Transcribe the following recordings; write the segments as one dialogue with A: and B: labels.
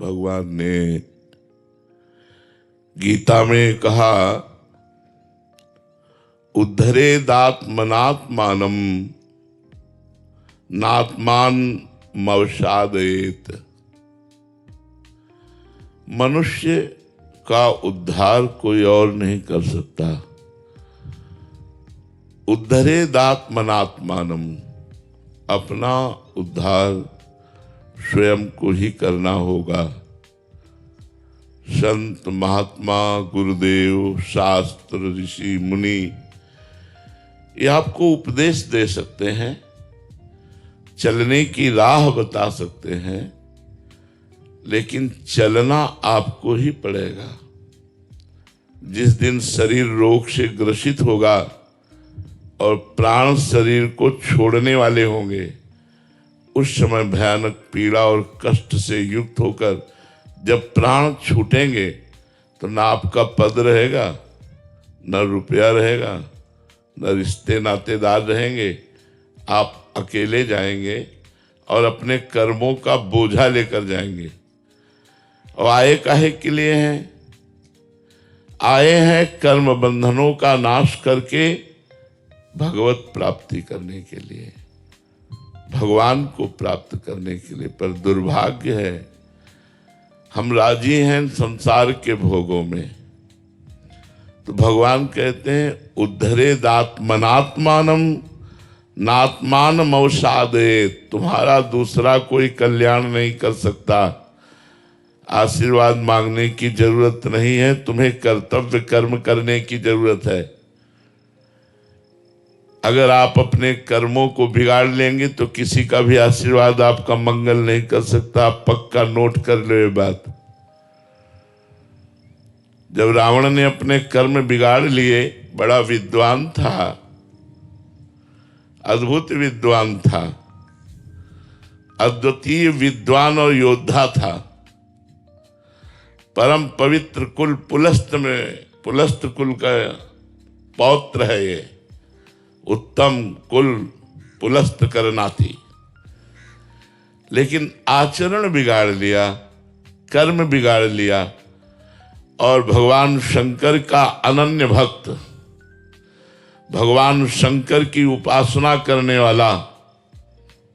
A: भगवान ने गीता में कहा, उद्धरेदात्मनात्मानं नात्मानमवसादयेत्। मनुष्य का उद्धार कोई और नहीं कर सकता। उद्धरेदात्मनात्मानं, अपना उद्धार स्वयं को ही करना होगा। संत महात्मा गुरुदेव शास्त्र ऋषि मुनि ये आपको उपदेश दे सकते हैं, चलने की राह बता सकते हैं, लेकिन चलना आपको ही पड़ेगा। जिस दिन शरीर रोग से ग्रसित होगा और प्राण शरीर को छोड़ने वाले होंगे, उस समय भयानक पीड़ा और कष्ट से युक्त होकर जब प्राण छूटेंगे तो ना आपका पद रहेगा, न रुपया रहेगा, न रिश्ते नातेदार रहेंगे। आप अकेले जाएंगे और अपने कर्मों का बोझा लेकर जाएंगे। और आए काहे के लिए हैं? आए हैं कर्म बंधनों का नाश करके भगवत प्राप्ति करने के लिए, भगवान को प्राप्त करने के लिए। पर दुर्भाग्य है, हम राजी हैं संसार के भोगों में। तो भगवान कहते हैं, उद्धरेदात्मनात्मानं नात्मानमवसादयेत्। तुम्हारा दूसरा कोई कल्याण नहीं कर सकता। आशीर्वाद मांगने की जरूरत नहीं है, तुम्हें कर्तव्य कर्म करने की जरूरत है। अगर आप अपने कर्मों को बिगाड़ लेंगे तो किसी का भी आशीर्वाद आपका मंगल नहीं कर सकता। आप पक्का नोट कर लो ये बात। जब रावण ने अपने कर्म बिगाड़ लिए, बड़ा विद्वान था, अद्भुत विद्वान था, अद्वितीय विद्वान और योद्धा था। परम पवित्र कुल पुलस्त में, पुलस्त कुल का पौत्र है ये, उत्तम कुल पुलस्त करनाथी। लेकिन आचरण बिगाड़ लिया, कर्म बिगाड़ लिया, और भगवान शंकर का अनन्य भक्त, भगवान शंकर की उपासना करने वाला,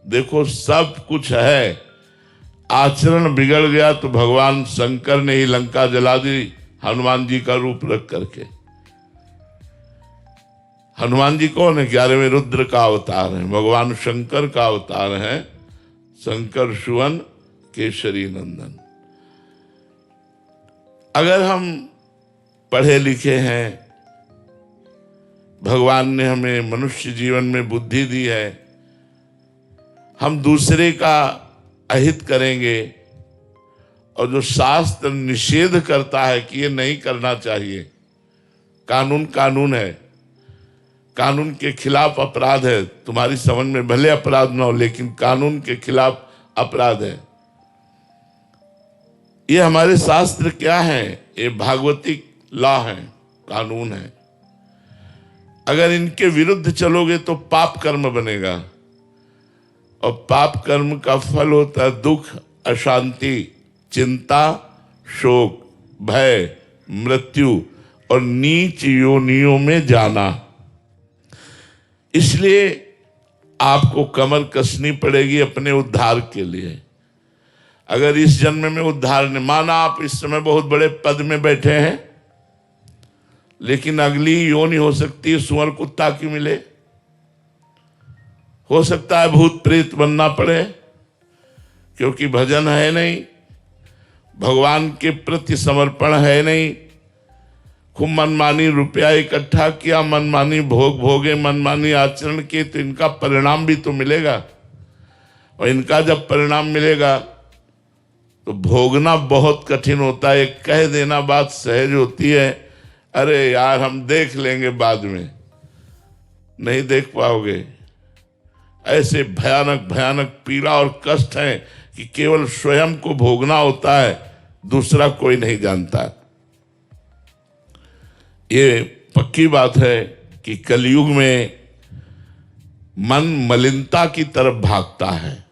A: देखो सब कुछ है, आचरण बिगड़ गया तो भगवान शंकर ने ही लंका जला दी हनुमान जी का रूप रख करके। हनुमान जी कौन है? 11वें रुद्र का अवतार है, भगवान शंकर का अवतार है। शंकर सुवन केसरी नंदन। अगर हम पढ़े लिखे हैं, भगवान ने हमें मनुष्य जीवन में बुद्धि दी है, हम दूसरे का अहित करेंगे और जो शास्त्र निषेध करता है कि ये नहीं करना चाहिए, कानून कानून है, कानून के खिलाफ अपराध है। तुम्हारी समझ में भले अपराध ना हो, लेकिन कानून के खिलाफ अपराध है। ये हमारे शास्त्र क्या है? ये भागवतिक लॉ है, कानून है। अगर इनके विरुद्ध चलोगे तो पाप कर्म बनेगा, और पाप कर्म का फल होता है दुख, अशांति, चिंता, शोक, भय, मृत्यु और नीच योनियों में जाना। इसलिए आपको कमर कसनी पड़ेगी अपने उद्धार के लिए। अगर इस जन्म में उद्धार ने, माना आप इस समय बहुत बड़े पद में बैठे हैं, लेकिन अगली योनि हो सकती है सुअर कुत्ता की मिले, हो सकता है भूत प्रेत बनना पड़े, क्योंकि भजन है नहीं, भगवान के प्रति समर्पण है नहीं। खूब मनमानी रुपया इकट्ठा किया, मनमानी भोग भोगे, मनमानी आचरण किए, तो इनका परिणाम भी तो मिलेगा। और इनका जब परिणाम मिलेगा तो भोगना बहुत कठिन होता है। कह देना बात सहज होती है, अरे यार हम देख लेंगे बाद में, नहीं देख पाओगे। ऐसे भयानक भयानक पीड़ा और कष्ट हैं कि केवल स्वयं को भोगना होता है, दूसरा कोई नहीं जानता। ये पक्की बात है कि कलयुग में मन मलिनता की तरफ भागता है।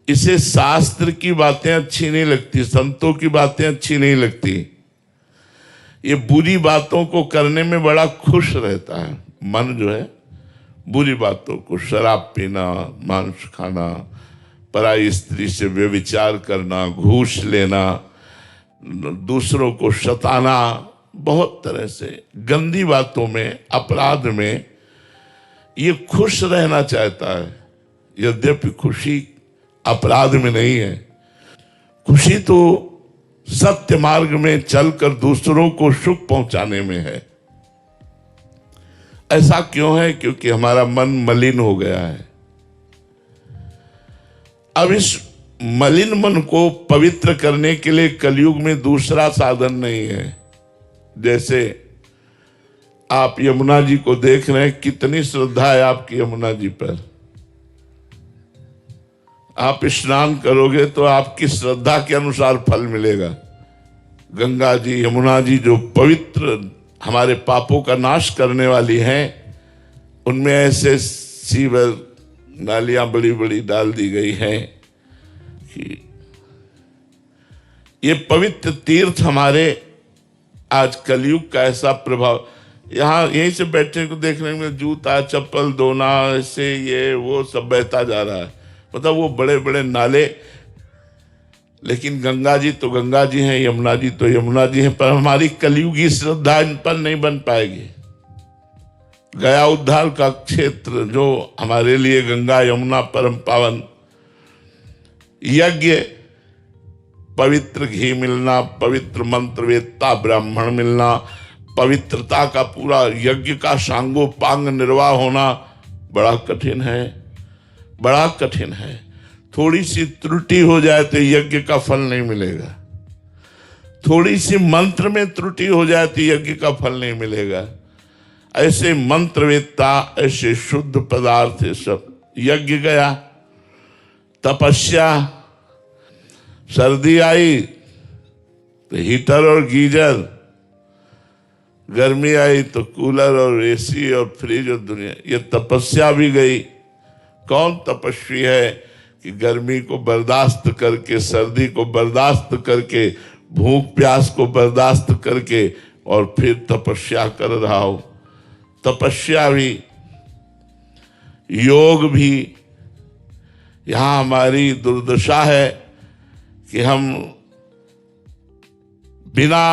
A: इसे शास्त्र की बातें अच्छी नहीं लगती, संतों की बातें अच्छी नहीं लगती। ये बुरी बातों को करने में बड़ा खुश रहता है। मन जो है बुरी बातों को, शराब पीना, मांस खाना, पराई स्त्री से व्यभिचार करना, घूस लेना, दूसरों को सताना, बहुत तरह से गंदी बातों में, अपराध में ये खुश रहना चाहता है। यद्यपि खुशी अपराध में नहीं है, खुशी तो सत्य मार्ग में चलकर दूसरों को सुख पहुंचाने में है। ऐसा क्यों है? क्योंकि हमारा मन मलिन हो गया है। अब इस मलिन मन को पवित्र करने के लिए कलयुग में दूसरा साधन नहीं है। जैसे आप यमुना जी को देख रहे हैं, कितनी श्रद्धा है आपकी यमुना जी पर। आप स्नान करोगे तो आपकी श्रद्धा के अनुसार फल मिलेगा। गंगा जी, यमुना जी जो पवित्र हमारे पापों का नाश करने वाली हैं, उनमें ऐसे सीवर नालियां बड़ी बड़ी डाल दी गई हैं कि ये पवित्र तीर्थ हमारे आज कलयुग का ऐसा प्रभाव। यहाँ यहीं से बैठने को देखने में जूता चप्पल धोना, ऐसे ये वो सब बहता जा रहा है। मतलब वो बड़े बड़े नाले, लेकिन गंगा जी तो गंगा जी हैं, यमुना जी तो यमुना जी हैं, पर हमारी कलयुगी श्रद्धा इन पर नहीं बन पाएगी। गया उद्धार का क्षेत्र जो हमारे लिए गंगा यमुना परम पावन, यज्ञ, पवित्र घी मिलना, पवित्र मंत्र वेत्ता ब्राह्मण मिलना, पवित्रता का पूरा यज्ञ का सांगोपांग निर्वाह होना बड़ा कठिन है, बड़ा कठिन है। थोड़ी सी त्रुटि हो जाए तो यज्ञ का फल नहीं मिलेगा। थोड़ी सी मंत्र में त्रुटि हो जाए तो यज्ञ का फल नहीं मिलेगा। ऐसे मंत्रवेत्ता, ऐसे शुद्ध पदार्थ सब। यज्ञ गया, तपस्या, सर्दी आई तो हीटर और गीजर, गर्मी आई तो कूलर और एसी और फ्रिज और दुनिया, ये तपस्या भी गई। कौन तपस्वी है कि गर्मी को बर्दाश्त करके, सर्दी को बर्दाश्त करके, भूख प्यास को बर्दाश्त करके और फिर तपस्या कर रहा हो। तपस्या भी, योग भी। यहां हमारी दुर्दशा है कि हम बिना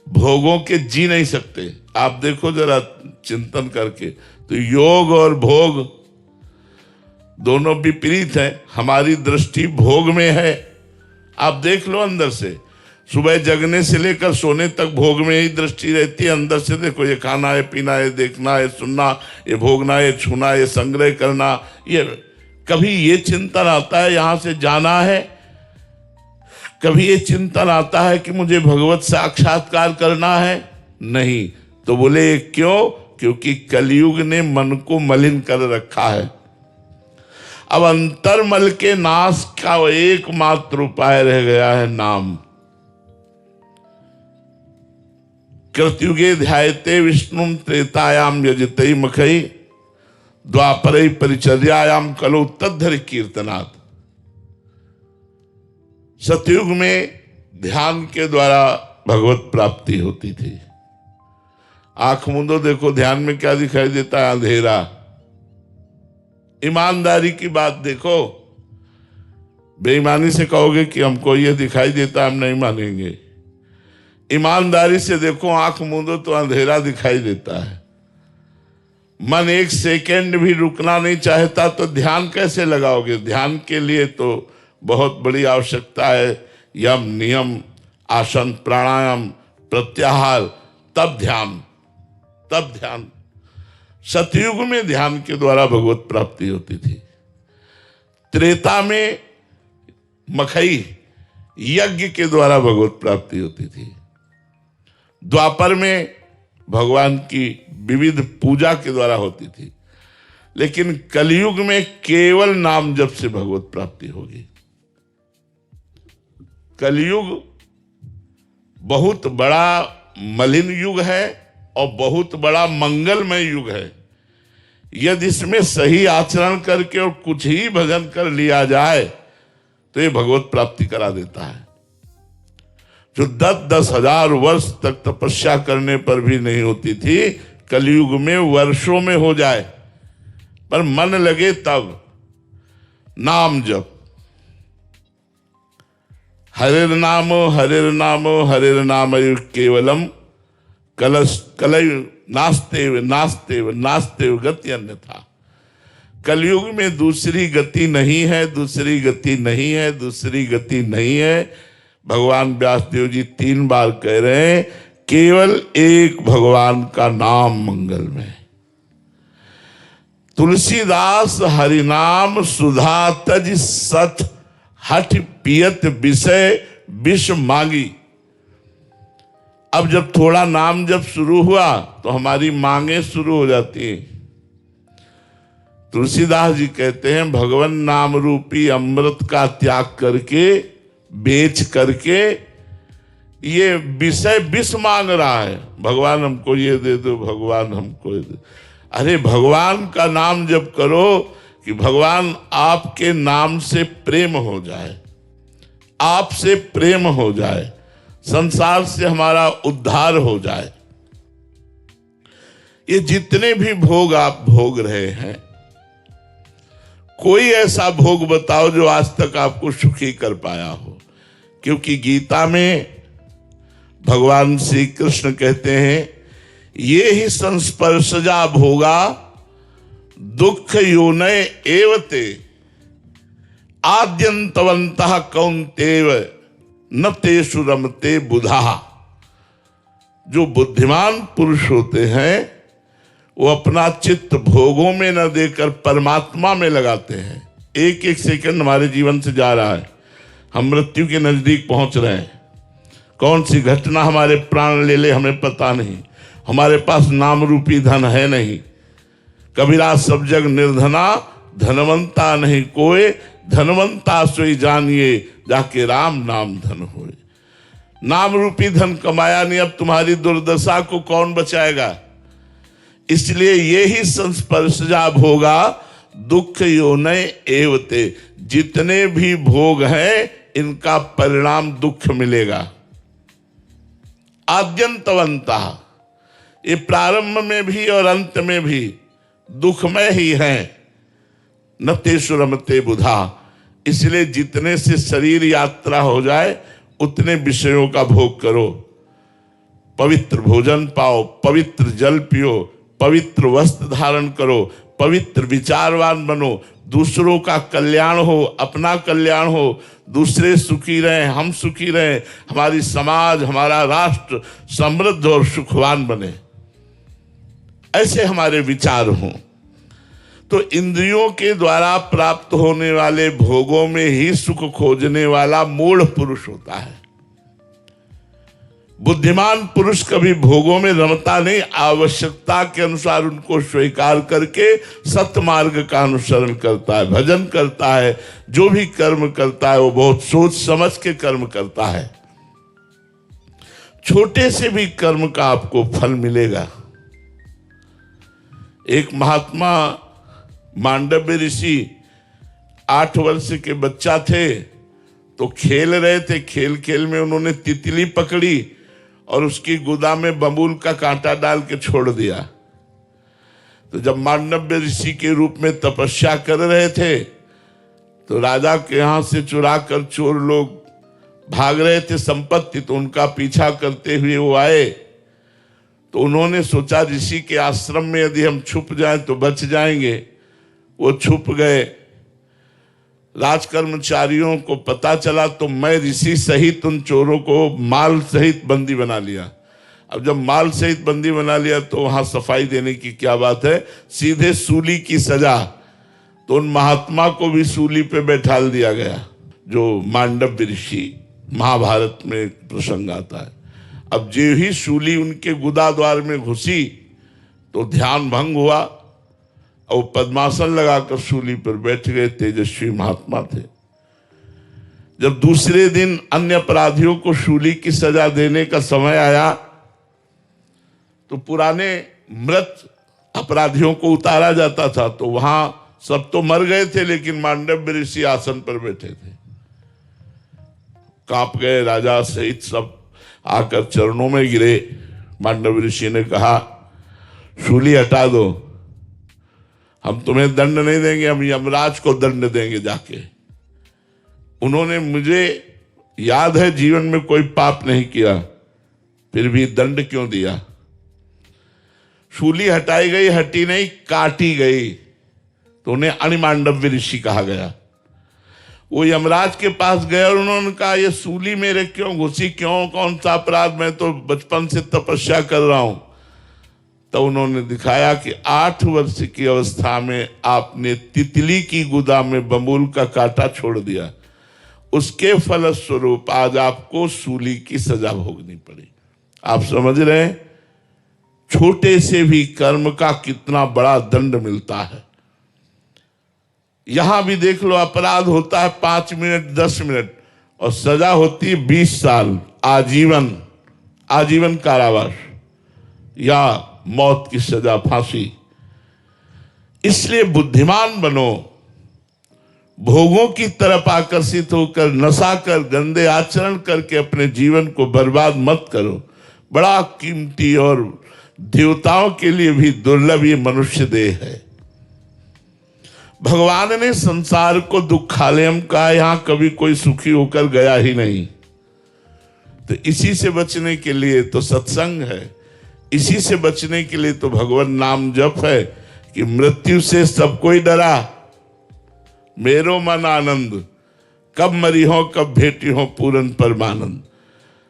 A: भोगों के जी नहीं सकते। आप देखो जरा चिंतन करके, तो योग और भोग दोनों विपरीत हैं। हमारी दृष्टि भोग में है। आप देख लो अंदर से, सुबह जगने से लेकर सोने तक भोग में ही दृष्टि रहती है। अंदर से देखो, ये खाना है, पीना है, देखना है, सुनना, ये भोगना है, छूना, ये संग्रह करना। ये कभी ये चिंतन आता है यहां से जाना है? कभी ये चिंतन आता है कि मुझे भगवत साक्षात्कार करना है? नहीं। तो बोले क्यों? क्योंकि कलयुग ने मन को मलिन कर रखा है। अब अंतर्मल के नाश का एकमात्र उपाय रह गया है नाम। कृतयुगे ध्यायते विष्णुम त्रेतायाम यजते मखई द्वापरे परिचर्यायाम कलो तद्धरि कीर्तनात्। सतयुग में ध्यान के द्वारा भगवत प्राप्ति होती थी। आंख मूंदो, देखो ध्यान में क्या दिखाई देता है? अंधेरा। ईमानदारी की बात देखो, बेईमानी से कहोगे कि हमको ये दिखाई देता, हम नहीं मानेंगे। ईमानदारी से देखो, आंख मूंदो तो अंधेरा दिखाई देता है। मन एक सेकंड भी रुकना नहीं चाहता तो ध्यान कैसे लगाओगे? ध्यान के लिए तो बहुत बड़ी आवश्यकता है। यम, नियम, आसन, प्राणायाम, प्रत्याहार, तब ध्यान, तब ध्यान। सतयुग में ध्यान के द्वारा भगवत प्राप्ति होती थी। त्रेता में मखई, यज्ञ के द्वारा भगवत प्राप्ति होती थी। द्वापर में भगवान की विविध पूजा के द्वारा होती थी। लेकिन कलयुग में केवल नाम जप से भगवत प्राप्ति होगी। कलयुग बहुत बड़ा मलिन युग है और बहुत बड़ा मंगलमय युग है। यदि इसमें सही आचरण करके और कुछ ही भजन कर लिया जाए तो ये भगवत प्राप्ति करा देता है। जो 10-10 हजार वर्ष तक तपस्या करने पर भी नहीं होती थी, कलयुग में वर्षों में हो जाए, पर मन लगे तब। नाम जप, हरिर नामो हरिर नामो हरिर नाम केवलम कलयु नास्तेव नास्तेव नास्तेव गति अन्यथा। कलयुग में दूसरी गति नहीं है, दूसरी गति नहीं है, दूसरी गति नहीं है। भगवान व्यासदेव जी 3 बार कह रहे हैं, केवल एक भगवान का नाम मंगलमय। तुलसीदास हरिनाम सुधा तज सठ हठ पियत विषय विष मांगी। अब जब थोड़ा नाम जब शुरू हुआ तो हमारी मांगे शुरू हो जाती हैं। तुलसीदास जी कहते हैं, भगवान नाम रूपी अमृत का त्याग करके, बेच करके ये विषय विष मांग रहा है। भगवान हमको ये दे दो, भगवान हमको ये दे। अरे भगवान का नाम जब करो कि भगवान आपके नाम से प्रेम हो जाए, आपसे प्रेम हो जाए, संसार से हमारा उद्धार हो जाए। ये जितने भी भोग आप भोग रहे हैं, कोई ऐसा भोग बताओ जो आज तक आपको सुखी कर पाया हो। क्योंकि गीता में भगवान श्री कृष्ण कहते हैं, ये ही संस्पर्शजा भोगा दुख योनय एवते आद्यंतवंतः कौन्तेव न तेषु रमते बुधा। जो बुद्धिमान पुरुष होते हैं वो अपना चित्त भोगों में न देकर परमात्मा में लगाते हैं। एक एक सेकंड हमारे जीवन से जा रहा है, हम मृत्यु के नजदीक पहुंच रहे हैं। कौन सी घटना हमारे प्राण ले ले हमें पता नहीं। हमारे पास नाम रूपी धन है नहीं। कबीरा सब जग निर्धना धनवंता नहीं कोई, धनवंता सोई जानिए जाके राम नाम धन होए। नाम रूपी धन कमाया नहीं, अब तुम्हारी दुर्दशा को कौन बचाएगा। इसलिए ये ही संस्पर्शजा भोगा दुख योनय एवते। जितने भी भोग हैं इनका परिणाम दुख मिलेगा। आद्यंतवंता, ये प्रारंभ में भी और अंत में भी दुखमय ही है। न तेषु रमते बुधा। इसलिए जितने से शरीर यात्रा हो जाए उतने विषयों का भोग करो। पवित्र भोजन पाओ, पवित्र जल पियो, पवित्र वस्त्र धारण करो, पवित्र विचारवान बनो, दूसरों का कल्याण हो, अपना कल्याण हो, दूसरे सुखी रहें, हम सुखी रहें, हमारी समाज, हमारा राष्ट्र समृद्ध और सुखवान बने, ऐसे हमारे विचार हों। तो इंद्रियों के द्वारा प्राप्त होने वाले भोगों में ही सुख खोजने वाला मूढ़ पुरुष होता है। बुद्धिमान पुरुष कभी भोगों में रमता नहीं, आवश्यकता के अनुसार उनको स्वीकार करके सत्य मार्ग का अनुसरण करता है, भजन करता है। जो भी कर्म करता है वो बहुत सोच समझ के कर्म करता है। छोटे से भी कर्म का आपको फल मिलेगा। एक महात्मा मांडव्य ऋषि 8 वर्ष के बच्चा थे, तो खेल रहे थे। खेल खेल में उन्होंने तितली पकड़ी और उसकी गुदा में बबूल का कांटा डाल के छोड़ दिया। तो जब मांडव्य ऋषि के रूप में तपस्या कर रहे थे तो राजा के यहां से चुरा कर चोर लोग भाग रहे थे संपत्ति, तो उनका पीछा करते हुए वो आए। तो उन्होंने सोचा ऋषि के आश्रम में यदि हम छुप जाएं तो बच जाएंगे। वो छुप गए। राजकर्मचारियों को पता चला तो मैं ऋषि सहित उन चोरों को माल सहित बंदी बना लिया। अब जब माल सहित बंदी बना लिया तो वहां सफाई देने की क्या बात है, सीधे सूली की सजा। तो उन महात्मा को भी सूली पे बैठाल दिया गया, जो मांडव्य ऋषि, महाभारत में एक प्रसंग आता है। अब जो ही सूली उनके गुदा द्वार में घुसी तो ध्यान भंग हुआ और पद्मासन लगाकर सूली पर बैठ गए। तेजस्वी महात्मा थे। जब दूसरे दिन अन्य अपराधियों को सूली की सजा देने का समय आया तो पुराने मृत अपराधियों को उतारा जाता था, तो वहां सब तो मर गए थे, लेकिन मांडव्य ऋषि आसन पर बैठे थे। कांप गए, राजा सहित सब आकर चरणों में गिरे। मांडव्य ऋषि ने कहा, शूली हटा दो, हम तुम्हें दंड नहीं देंगे, हम यमराज को दंड देंगे जाके। उन्होंने, मुझे याद है जीवन में कोई पाप नहीं किया, फिर भी दंड क्यों दिया? शूली हटाई गई, हटी नहीं, काटी गई, तो उन्हें अणिमांडव्य ऋषि कहा गया। वो यमराज के पास गए और उन्होंने कहा, ये सूली मेरे क्यों घुसी, क्यों, कौन सा अपराध, मैं तो बचपन से तपस्या कर रहा हूं। तो उन्होंने दिखाया कि 8 वर्ष की अवस्था में आपने तितली की गुदा में बबूल का कांटा छोड़ दिया, उसके फलस्वरूप आज आपको सूली की सजा भोगनी पड़ी। आप समझ रहे हैं, छोटे से भी कर्म का कितना बड़ा दंड मिलता है। यहां भी देख लो, अपराध होता है 5 मिनट 10 मिनट और सजा होती है 20 साल, आजीवन, आजीवन कारावास या मौत की सजा, फांसी। इसलिए बुद्धिमान बनो, भोगों की तरफ आकर्षित होकर नशा कर गंदे आचरण करके अपने जीवन को बर्बाद मत करो। बड़ा कीमती और देवताओं के लिए भी दुर्लभ ये मनुष्य देह है। भगवान ने संसार को दुखालयम कहा, यहां कभी कोई सुखी होकर गया ही नहीं। तो इसी से बचने के लिए तो सत्संग है, इसी से बचने के लिए तो भगवान नाम जप है कि मृत्यु से सब कोई डरा, मेरो मन आनंद, कब मरी हो कब भेटी हो पूरन परमानंद।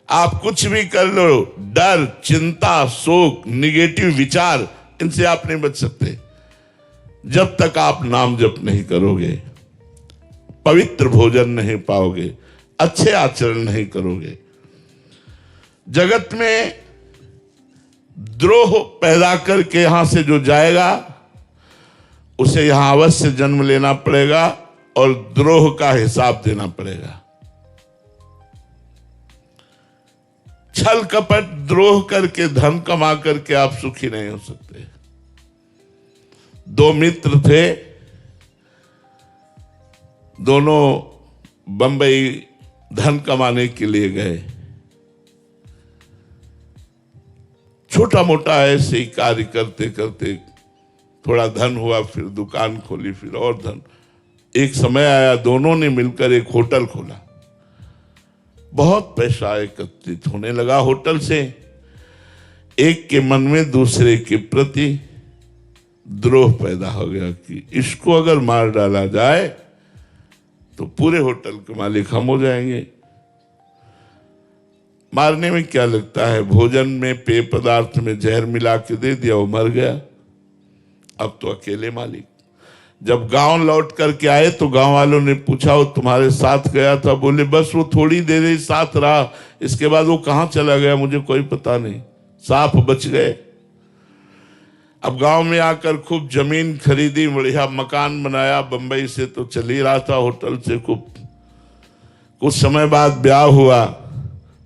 A: आप कुछ भी कर लो, डर, चिंता, शोक, निगेटिव विचार, इनसे आप नहीं बच सकते जब तक आप नाम जप नहीं करोगे, पवित्र भोजन नहीं पाओगे, अच्छे आचरण नहीं करोगे। जगत में द्रोह पैदा करके यहां से जो जाएगा उसे यहां अवश्य जन्म लेना पड़ेगा और द्रोह का हिसाब देना पड़ेगा। छल कपट द्रोह करके धन कमा करके आप सुखी नहीं हो सकते। 2 मित्र थे, दोनों बंबई धन कमाने के लिए गए। छोटा मोटा ऐसे ही कार्य करते करते थोड़ा धन हुआ, फिर दुकान खोली, फिर और धन। एक समय आया, दोनों ने मिलकर एक होटल खोला। बहुत पैसा एकत्रित होने लगा होटल से। एक के मन में दूसरे के प्रति द्रोह पैदा हो गया कि इसको अगर मार डाला जाए तो पूरे होटल के मालिक हम हो जाएंगे। मारने में क्या लगता है, भोजन में पेय पदार्थ में जहर मिला के दे दिया, वो मर गया। अब तो अकेले मालिक। जब गांव लौट करके आए तो गांव वालों ने पूछा, वो तुम्हारे साथ गया था? बोले बस वो थोड़ी देर ही साथ रहा, इसके बाद वो कहां चला गया मुझे कोई पता नहीं, सांप बच गए। अब गांव में आकर खूब जमीन खरीदी, बढ़िया मकान बनाया। बंबई से तो चल ही रहा था होटल से। कुछ समय बाद ब्याह हुआ।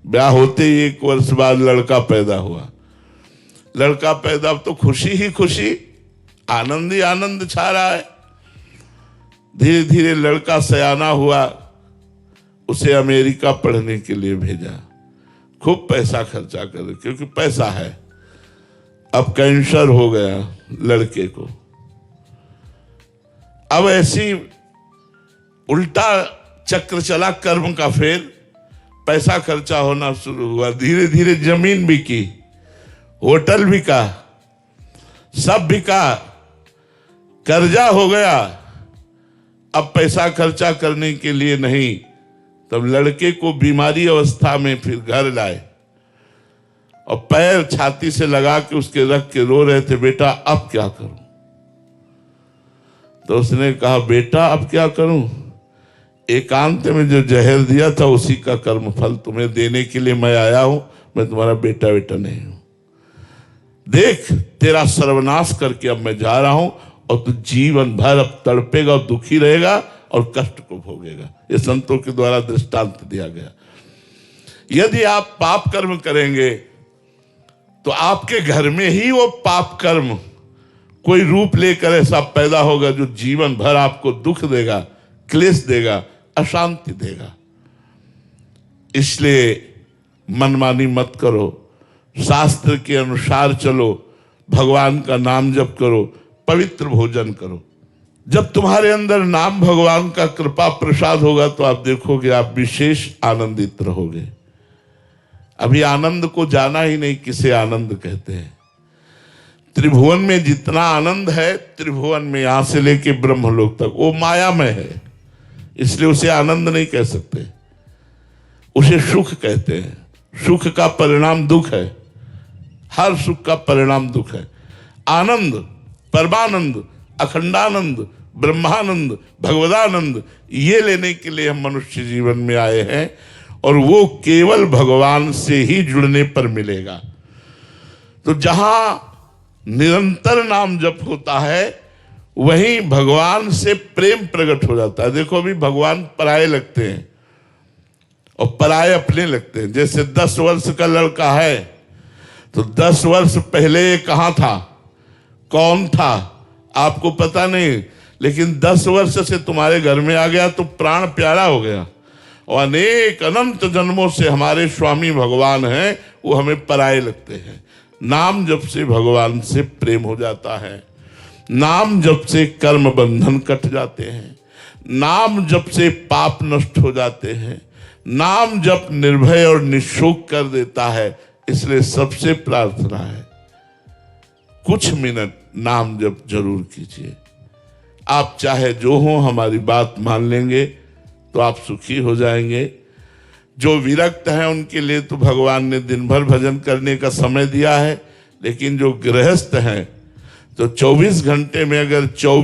A: ब्याह होते ही 1 वर्ष बाद लड़का पैदा हुआ। लड़का पैदा तो खुशी ही खुशी, आनंद ही आनंद छा रहा है। धीरे धीरे लड़का सयाना हुआ, उसे अमेरिका पढ़ने के लिए भेजा। खूब पैसा खर्चा कर, क्योंकि पैसा है। अब कैंसर हो गया लड़के को। अब ऐसी उल्टा चक्र चला कर्म का, फिर पैसा खर्चा होना शुरू हुआ। धीरे धीरे जमीन बिकी, होटल बिका, सब बिका, कर्जा हो गया। अब पैसा खर्चा करने के लिए नहीं। तब लड़के को बीमारी अवस्था में फिर घर लाए और पैर छाती से लगा के उसके रख के रो रहे थे, बेटा अब क्या करूं? तो उसने कहा, बेटा अब क्या करूं? एकांत में जो जहर दिया था उसी का कर्म फल तुम्हें देने के लिए मैं आया हूं। मैं तुम्हारा बेटा बेटा नहीं हूं। देख तेरा सर्वनाश करके अब मैं जा रहा हूं और तू जीवन भर अब तड़पेगा और दुखी रहेगा और कष्ट को भोगेगा। ये संतों के द्वारा दृष्टांत दिया गया। यदि आप पाप कर्म करेंगे तो आपके घर में ही वो पाप कर्म कोई रूप लेकर ऐसा पैदा होगा जो जीवन भर आपको दुख देगा, क्लेश देगा, अशांति देगा। इसलिए मनमानी मत करो, शास्त्र के अनुसार चलो, भगवान का नाम जप करो, पवित्र भोजन करो। जब तुम्हारे अंदर नाम भगवान का कृपा प्रसाद होगा तो आप देखोगे आप विशेष आनंदित रहोगे। अभी आनंद को जाना ही नहीं, किसे आनंद कहते हैं। त्रिभुवन में जितना आनंद है, त्रिभुवन में यहां से लेके ब्रह्मलोक तक, वो माया में है, इसलिए उसे आनंद नहीं कह सकते, उसे सुख कहते हैं। सुख का परिणाम दुख है, हर सुख का परिणाम दुख है। आनंद, परमानंद, अखंडानंद, ब्रह्मानंद, भगवदानंद, ये लेने के लिए हम मनुष्य जीवन में आए हैं, और वो केवल भगवान से ही जुड़ने पर मिलेगा। तो जहां निरंतर नाम जप होता है वहीं भगवान से प्रेम प्रकट हो जाता है। देखो अभी भगवान पराये लगते हैं और पराये अपने लगते हैं। जैसे 10 वर्ष का लड़का है तो 10 वर्ष पहले ये कहाँ था, कौन था, आपको पता नहीं, लेकिन 10 वर्ष से तुम्हारे घर में आ गया तो प्राण प्यारा हो गया। और अनेक अनंत जन्मों से हमारे स्वामी भगवान हैं, वो हमें पराये लगते हैं। नाम जप से भगवान से प्रेम हो जाता है, नाम जप से कर्म बंधन कट जाते हैं, नाम जप से पाप नष्ट हो जाते हैं, नाम जप निर्भय और निशोक कर देता है। इसलिए सबसे प्रार्थना है कुछ मिनट नाम जप जरूर कीजिए। आप चाहे जो हो हमारी बात मान लेंगे तो आप सुखी हो जाएंगे। जो विरक्त हैं उनके लिए तो भगवान ने दिन भर भजन करने का समय दिया है, लेकिन जो गृहस्थ हैं तो 24 घंटे में अगर 24